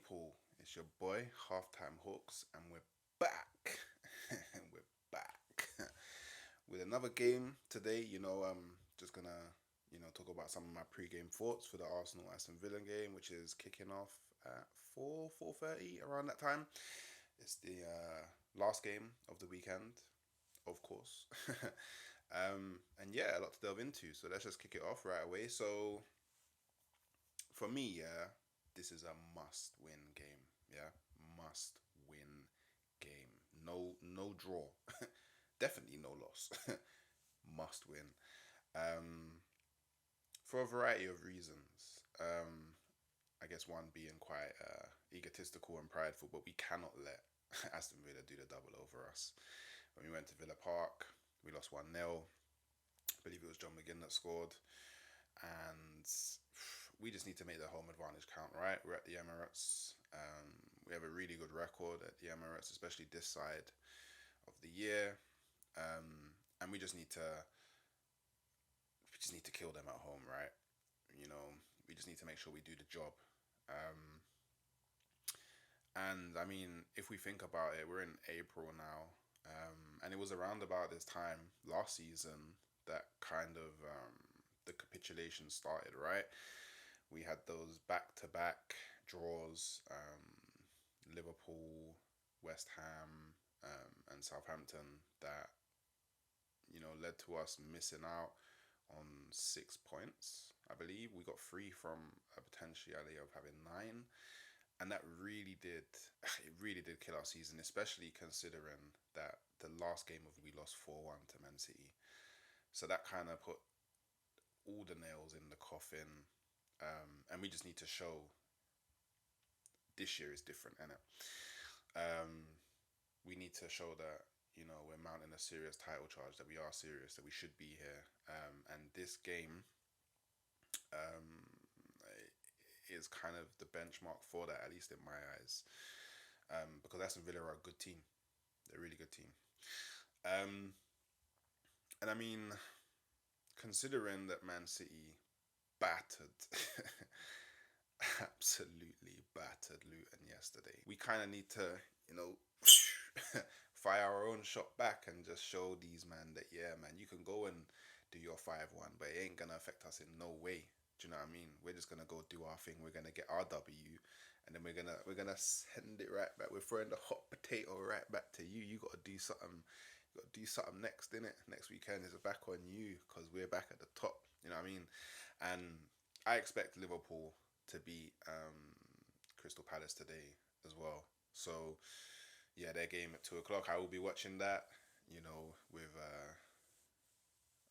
people. It's your boy, Halftime Hawks, and we're back. We're back with another game today. Just gonna talk about some of my pre-game thoughts for the Arsenal Aston Villa game, which is kicking off at 4:30 around that time. It's the last game of the weekend, of course. And yeah, a lot to delve into. So let's just kick it off right away. So for me, yeah, this is a must-win game. Yeah, must-win game. No draw. Definitely no loss. Must win. Um, for a variety of reasons. I guess one being quite egotistical and prideful, but we cannot let Aston Villa do the double over us. When we went to Villa Park, we lost 1-0. I believe it was John McGinn that scored. And we just need to make the home advantage count, right? We're at the Emirates. We have a really good record at the Emirates, especially this side of the year. And we just need to kill them at home, right? We just need to make sure we do the job. Um, and I mean, if we think about it, we're in April now, and it was around about this time last season that kind of the capitulation started, right? We had those back-to-back draws, Liverpool, West Ham, and Southampton that led to us missing out on 6 points. I believe we got three from a potentiality of having nine, and that really did it really did kill our season, especially considering that the last game of we lost 4-1 to Man City. So that kind of put all the nails in the coffin, and we just need to show this year is different, innit? Um, we need to show that we're mounting a serious title charge, that we are serious, that we should be here. And this game um, is kind of the benchmark for that, at least in my eyes, because Aston Villa are a good team. They're a really good team. Um, and I mean, considering that Man City battered, absolutely battered Luton yesterday, we kind of need to, you know, fire our own shot back and just show these man that, yeah, man, you can go and do your 5-1, but it ain't gonna affect us in no way. Do you know what I mean? We're just gonna go do our thing. We're gonna get our W, and then we're gonna send it right back. We're throwing the hot potato right back to you. You gotta do something. You gotta do something next, innit? Next weekend is back on you because we're back at the top. You know what I mean? And I expect Liverpool to beat Crystal Palace today as well. So yeah, their game at 2 o'clock. I will be watching that. With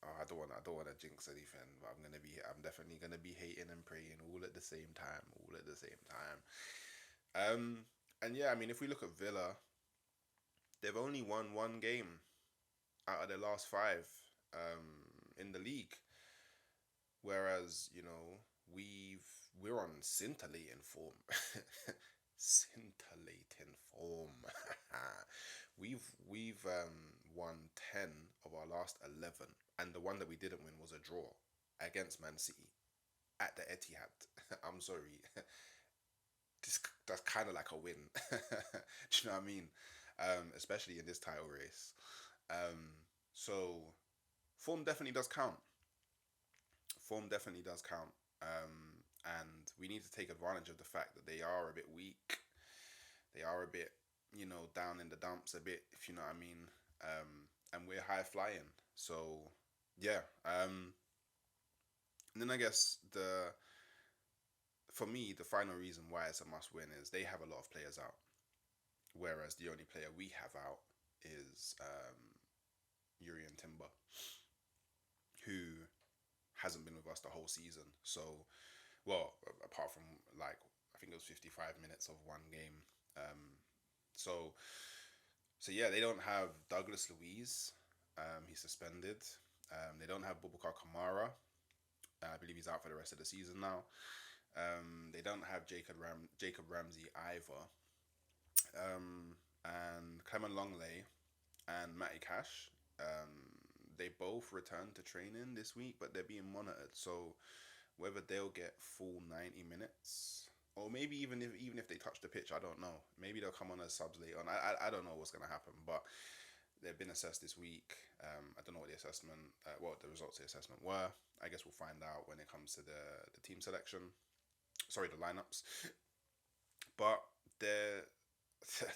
oh, I don't want to jinx anything, but I'm definitely gonna be hating and praying all at the same time, all at the same time. And yeah, I mean, if we look at Villa, they've only won one game out of their last five in the league, whereas we're on scintillating form. Scintillating form. We've won 10 of our last 11, and the one that we didn't win was a draw against Man City at the Etihad. I'm sorry, that's kind of like a win. Do you know what I mean? Especially in this title race. So form definitely does count. Form definitely does count. And we need to take advantage of the fact that they are a bit weak. They are a bit, down in the dumps a bit, if you know what I mean. And we're high flying. So yeah. And then I guess for me, the final reason why it's a must win is they have a lot of players out, whereas the only player we have out is Urian Timber, who hasn't been with us the whole season. So, well, apart from like I think it was 55 minutes of one game. So yeah, they don't have Douglas Luiz. He's suspended. They don't have Boubacar Kamara. I believe he's out for the rest of the season now. They don't have Jacob Ramsey either. And Clement Longley and Matty Cash. They both returned to training this week, but they're being monitored. So whether they'll get full 90 minutes or maybe even if they touch the pitch, I don't know. Maybe they'll come on as subs later on. I don't know what's gonna happen, but they've been assessed this week. I don't know what the assessment, what the results of the assessment were. I guess we'll find out when it comes to the team selection. Sorry, the lineups. But their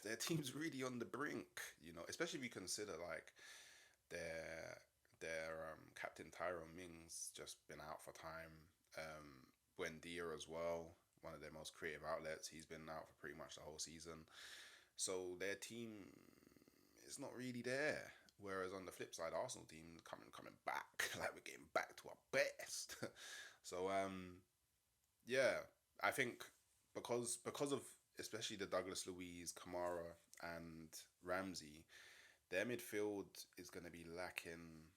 their team's really on the brink. Especially if you consider like their their captain Tyrone Mings just been out for time. Buendia as well, one of their most creative outlets. He's been out for pretty much the whole season. So their team is not really there. Whereas on the flip side, Arsenal team coming back, like we're getting back to our best. So yeah, I think because of especially the Douglas Luiz, Kamara, and Ramsey, their midfield is going to be lacking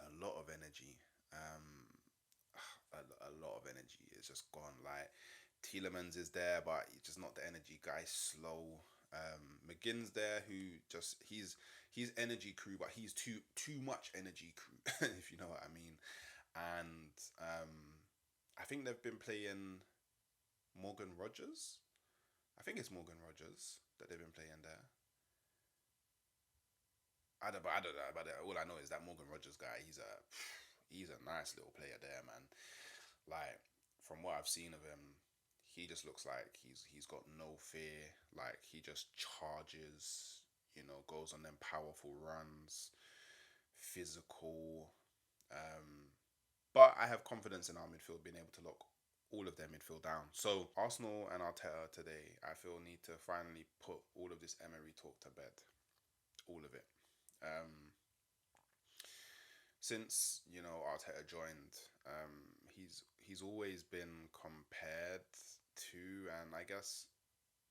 a lot of energy. A lot of energy is just gone. Like Tielemans is there, but he's just not the energy guy. Slow. McGinn's there, who just he's energy crew, but he's too much energy crew, if you know what I mean. And I think they've been playing Morgan Rogers. I think it's Morgan Rogers that they've been playing there. I don't know about it. All I know is that Morgan Rogers guy. He's a nice little player there, man. Like from what I've seen of him, he just looks like he's got no fear. Like he just charges. Goes on them powerful runs, physical. But I have confidence in our midfield being able to lock all of their midfield down. So Arsenal and Arteta today, I feel need to finally put all of this Emery talk to bed. All of it. Um, since Arteta joined, he's always been compared to, and I guess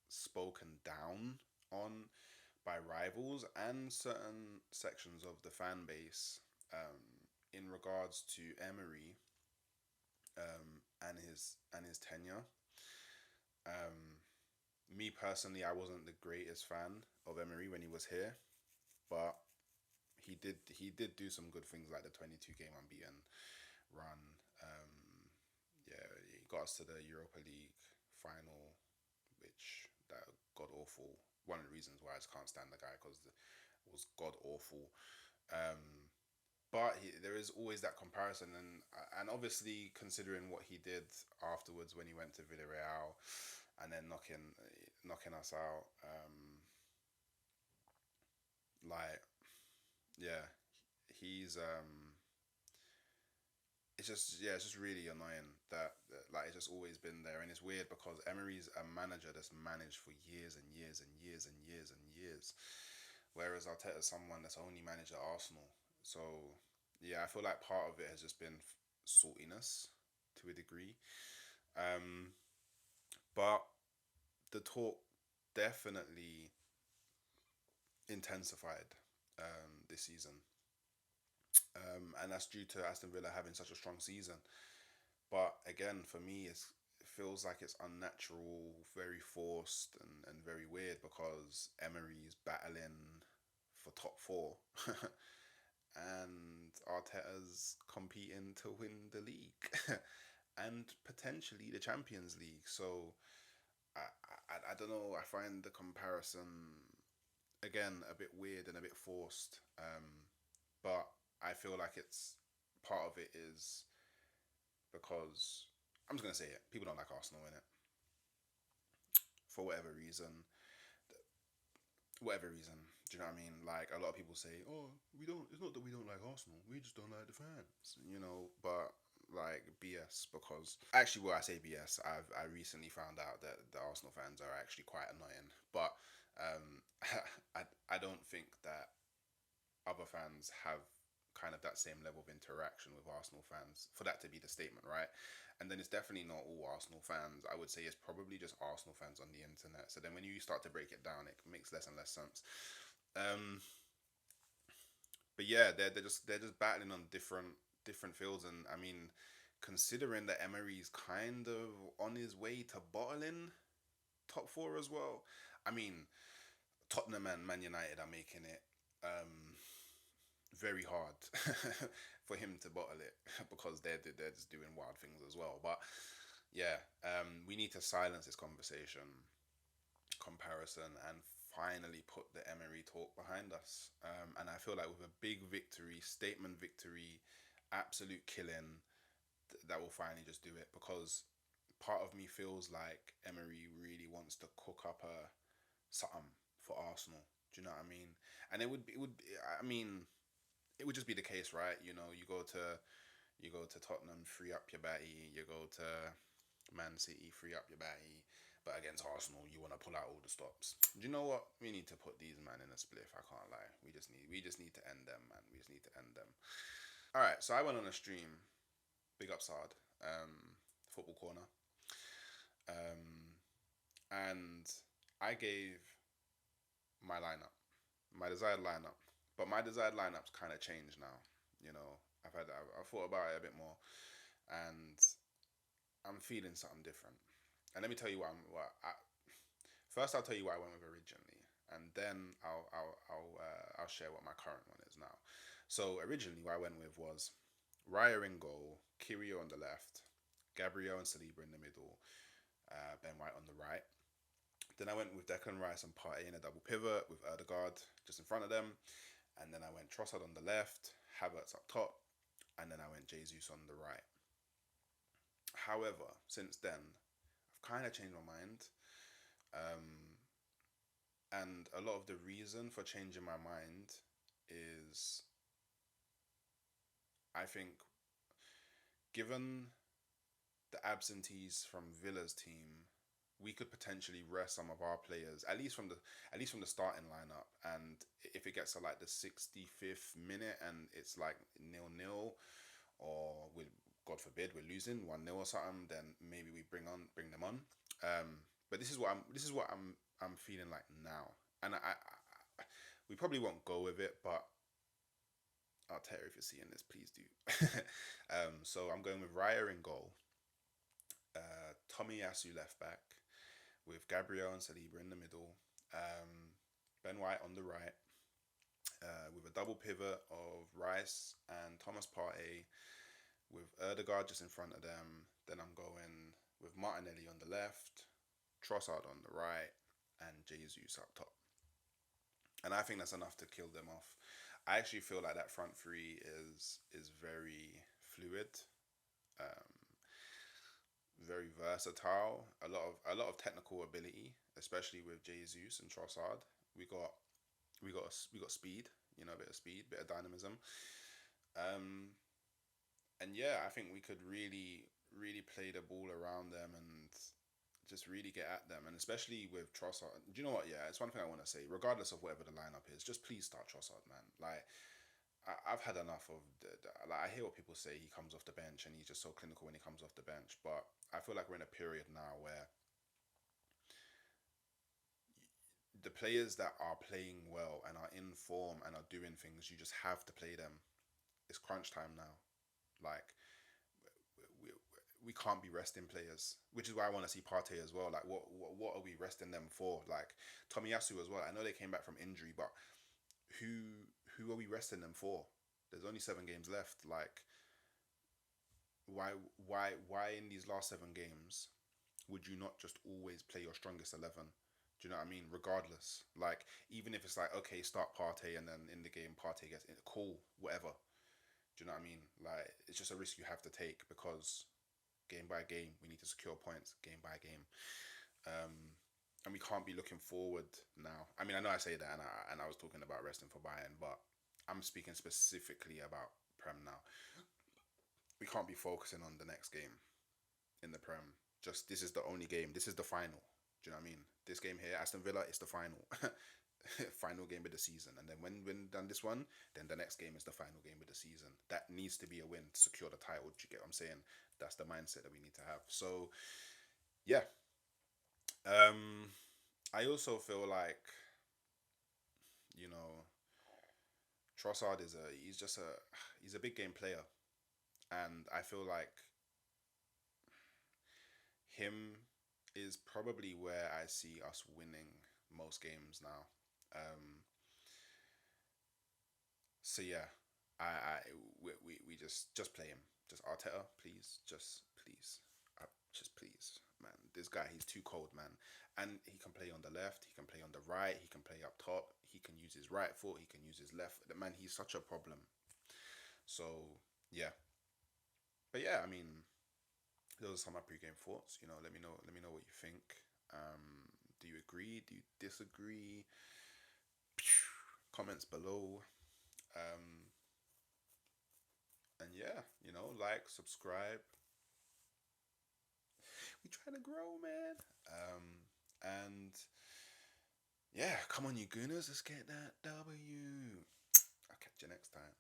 spoken down on by rivals and certain sections of the fan base, in regards to Emery, and his tenure. Me personally, I wasn't the greatest fan of Emery when he was here, but he did do some good things like the 22 game unbeaten run. Um, yeah, he got us to the Europa League final, which that god awful. One of the reasons why I just can't stand the guy because it was god awful. But there is always that comparison, and obviously considering what he did afterwards when he went to Villarreal, and then knocking us out, like yeah, he's it's just really annoying that like it's just always been there, and it's weird because Emery's a manager that's managed for years and years and years and years and years, whereas Arteta's someone that's only managed at Arsenal. So yeah, I feel like part of it has just been saltiness to a degree. Um, but the talk definitely intensified this season, and that's due to Aston Villa having such a strong season. But again, for me, it feels like it's unnatural, very forced, and very weird because Emery's battling for top four, and Arteta's competing to win the league and potentially the Champions League. So I don't know. I find the comparison again a bit weird and a bit forced. But I feel like it's part of it is because I'm just gonna say it. People don't like Arsenal in it for whatever reason. Whatever reason. Do you know what I mean? Like a lot of people say, "Oh, we don't. It's not that we don't like Arsenal. We just don't like the fans." But like BS because actually, when I say BS, I recently found out that the Arsenal fans are actually quite annoying. But um, I don't think that other fans have kind of that same level of interaction with Arsenal fans for that to be the statement, right? And then it's definitely not all Arsenal fans. I would say it's probably just Arsenal fans on the internet. So then when you start to break it down, it makes less and less sense. Um, but yeah, they're just battling on different fields, and I mean, considering that Emery's kind of on his way to bottling top four as well. I mean, Tottenham and Man United are making it very hard for him to bottle it because they're just doing wild things as well. But Yeah, we need to silence this conversation, comparison, and finally put the Emery talk behind us. And I feel like with a big victory, statement victory, absolute killing, that will finally just do it, because part of me feels like Emery really wants to cook up a something for Arsenal. Do you know what I mean? And I mean, it would just be the case, right? You go to Tottenham, free up your batty. You go to Man City, free up your batty. But against Arsenal, you want to pull out all the stops. Do you know what? We need to put these man in a spliff. I can't lie. We just need to end them, man. We just need to end them. All right. So I went on a stream. Big up Sard. Football corner. Um, and I gave my lineup, my desired lineup. But my desired lineup's kind of changed now. You know, I've thought about it a bit more, and I'm feeling something different. And let me tell you first I'll tell you what I went with originally, and then I'll share what my current one is now. So originally, what I went with was Raya in goal, Kirio on the left, Gabriel and Saliba in the middle, Ben White on the right. Then I went with Declan Rice and Partey in a double pivot with Erdegaard just in front of them. And then I went Trossard on the left, Havertz up top, and then I went Jesus on the right. However, since then, I've kind of changed my mind. Um, and a lot of the reason for changing my mind is, I think, given the absentees from Villa's team, we could potentially rest some of our players, at least from the starting lineup. And if it gets to like the 65th minute and it's like 0-0, or we, God forbid, we're losing 1-0 or something, then maybe we bring them on. But this is what I'm feeling like now, and we probably won't go with it, but Arteta, if you're seeing this, please do. So I'm going with Raya in goal, Tommy Yasu left back, with Gabriel and Saliba in the middle, Ben White on the right, with a double pivot of Rice and Thomas Partey, with Erdegaard just in front of them. Then I'm going with Martinelli on the left, Trossard on the right, and Jesus up top. And I think that's enough to kill them off. I actually feel like that front three is very fluid, um, very versatile. A lot of technical ability, especially with Jesus and Trossard. We got we got speed. You know, a bit of speed, bit of dynamism. Um, and yeah, I think we could really play the ball around them and just really get at them, and especially with Trossard. Do you know what? Yeah, it's one thing I want to say. Regardless of whatever the lineup is, just please start Trossard, man. Like, I've had enough of like, I hear what people say. He comes off the bench and he's just so clinical when he comes off the bench. But I feel like we're in a period now where the players that are playing well and are in form and are doing things, you just have to play them. It's crunch time now. Like, we, we can't be resting players, which is why I want to see Partey as well. Like, what are we resting them for? Like Tomiyasu as well. I know they came back from injury, but who are we resting them for? There's only 7 games left. Like, why why in these last 7 games would you not just always play your strongest 11? Do you know what I mean? Regardless, like, even if it's like, okay, start Partey and then in the game Partey gets in, cool, whatever. Do you know what I mean? Like, it's just a risk you have to take, because game by game we need to secure points game by game. And we can't be looking forward now. I mean, I know I say that, and I was talking about resting for Bayern, but I'm speaking specifically about Prem now. We can't be focusing on the next game in the Prem. Just, this is the only game. This is the final. Do you know what I mean? This game here, Aston Villa, it's the final. Final game of the season. And then when done this one, then the next game is the final game of the season. That needs to be a win to secure the title. Do you get what I'm saying? That's the mindset that we need to have. So yeah. I also feel like, you know, Trossard is he's a big game player, and I feel like him is probably where I see us winning most games now. Um, so yeah, I we just play him. Just Arteta, please, just please. Just please, man. This guy, he's too cold, man. And he can play on the left, he can play on the right, he can play up top, he can use his right foot, he can use his left. The man, he's such a problem. So yeah, but yeah, I mean, those are some of my pre-game thoughts. Let me know. Let me know what you think. Do you agree? Do you disagree? Comments below. Um, and yeah, like, subscribe. We trying to grow, man. And yeah, come on, you gooners. Let's get that W. I'll catch you next time.